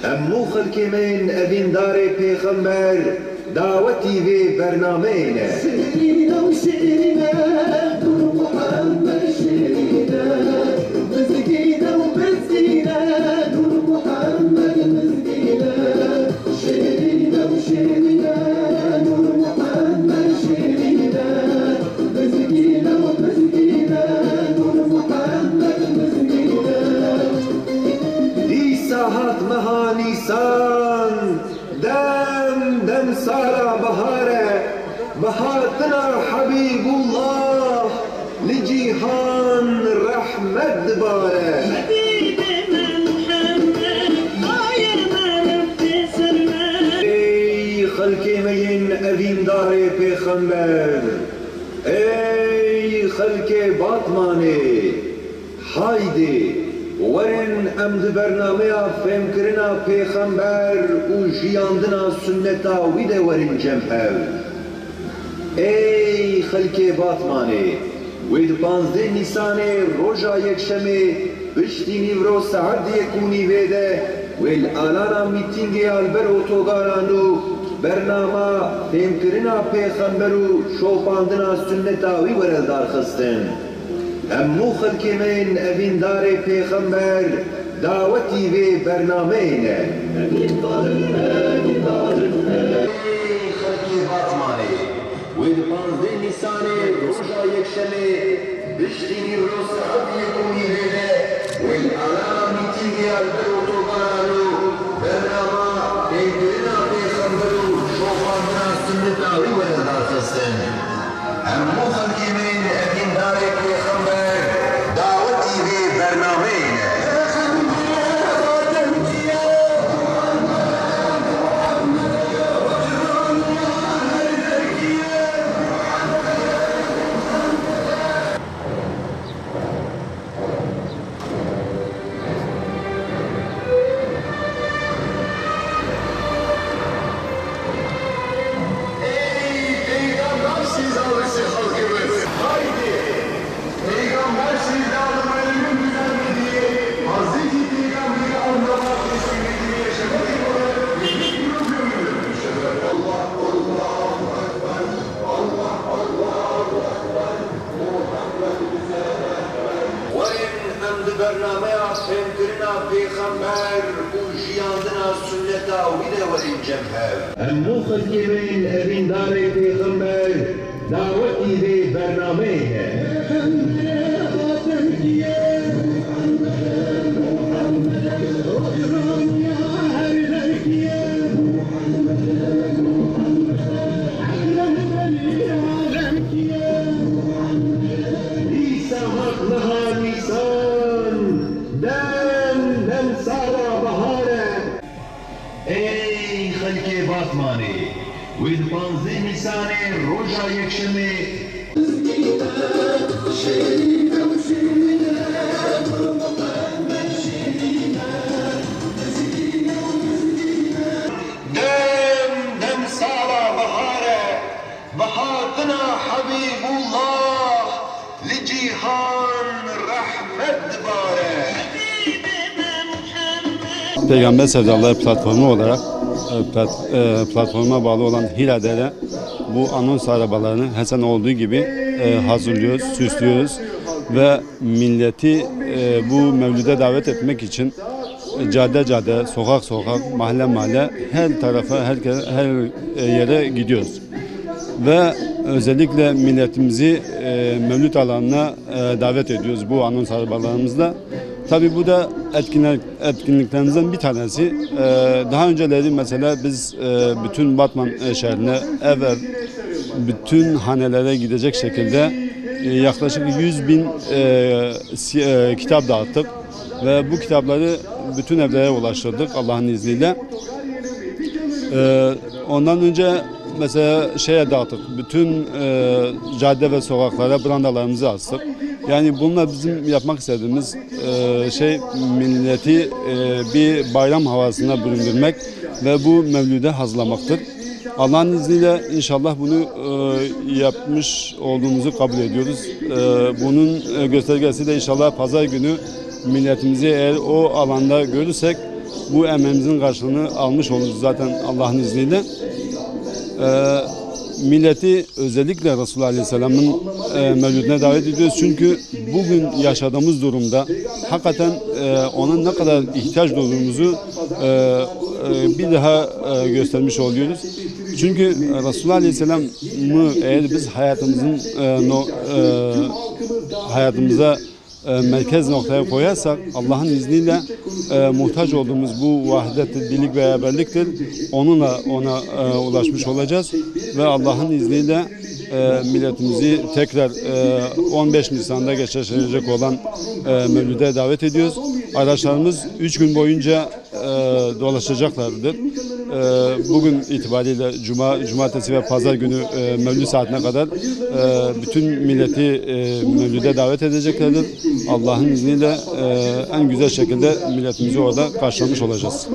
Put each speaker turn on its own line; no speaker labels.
امو خلق من ابین دار پیغمبر دعوتی و برنامه نه
شیرینه و شیرینه نور محمد شیرینه مزگینه و مزگینه نور محمد مزگینه شیرینه و شیرینه نور محمد شیرینه مزگینه و مزگینه نور محمد مزگینه
دی ساعت مها نیسان دم سارا بهاره بهاتنا حبیب الله لجیهان رحمت باره ای خلق مین اوین دار پیغمبر ای خلق باتمانه haydi ورن امد برنامه فهم کرنا پیغمبر و جیاندنا سنتا ویده ورن جمهر ای خلق باتمانه وید 15 نیسان روژا یک شمه بشتینی ورو ساعت یکونی ویده ویل آلانا میتینگی آلبر اوتوگارانو برنامه فهم کرنا پیغمبر و شوپاندنا سنتا وی ورل دار خستن امو خلق من اوین دار پیغمبر دعوتی و برنامه نه خلق باتمانه وید 15 نیسان روژا یک شمه بشتینی رو ساعت یکونی ویده ویل آلانا میتینگی آلبر اوتوگارانو برنامه فهم کرنا پیغمبر و شوپاندنا سنتا وی ورل دار خستن امو خلق من اوین دار پیغمبر دعوتی و برنامه نه برنامه فهم کرنا پیغمبر و جیاندنا سنتا ویده ورین جمهر امو خلق من اوین دار پیغمبر دعوتی و برنامه نه ای خلق باتمانه وید 15 نیسان روژا یک شمه
شیرینه و شیرینه نور محمد شیرینه مزگینه و مزگینه
دم سارا بهاره بهاتنا حبیب الله لجیهان رحمت باره
Peygamber Sevdaları platformu olarak platforma bağlı olan Hilade'de bu anons arabalarını her sene olduğu gibi hazırlıyoruz, süslüyoruz ve milleti bu mevlüde davet etmek için cadde cadde, sokak sokak, mahalle mahalle her tarafa, her yere gidiyoruz. Ve özellikle milletimizi mevlüt alanına davet ediyoruz bu anons arabalarımızla. Tabii bu da etkinliklerimizden bir tanesi. Daha önceleri mesela biz bütün Batman şehrine ev bütün hanelere gidecek şekilde yaklaşık 100.000 kitap dağıttık. Ve bu kitapları bütün evlere ulaştırdık Allah'ın izniyle. Ondan önce mesela dağıttık. Bütün cadde ve sokaklara brandalarımızı astık. Yani bununla bizim yapmak istediğimiz milleti bir bayram havasına büründürmek ve bu mevlüde hazırlamaktır. Allah'ın izniyle inşallah bunu yapmış olduğumuzu kabul ediyoruz. Bunun göstergesi de inşallah pazar günü milletimizi eğer o alanda görürsek bu emeğimizin karşılığını almış oluruz zaten Allah'ın izniyle. Milleti özellikle Resulullah Aleyhisselam'ın mevlüdüne davet ediyoruz. Çünkü bugün yaşadığımız durumda hakikaten ona ne kadar ihtiyaç duyduğumuzu bir daha göstermiş oluyoruz. Çünkü Resulullah Aleyhisselam'ı eğer biz hayatımıza merkez noktaya koyarsak Allah'ın izniyle muhtaç olduğumuz bu vahdet, birlik ve beraberliktir. Ona ulaşmış olacağız ve Allah'ın izniyle milletimizi tekrar 15 Nisan'da gerçekleşecek olan Mevlüt'e davet ediyoruz. Araçlarımız 3 gün boyunca dolaşacaklardır. Bugün itibariyle cumartesi ve pazar günü Mevlüt saatine kadar bütün milleti Mevlüt'e davet edeceklerdir. Allah'ın izniyle en güzel şekilde milletimizi orada karşılamış olacağız.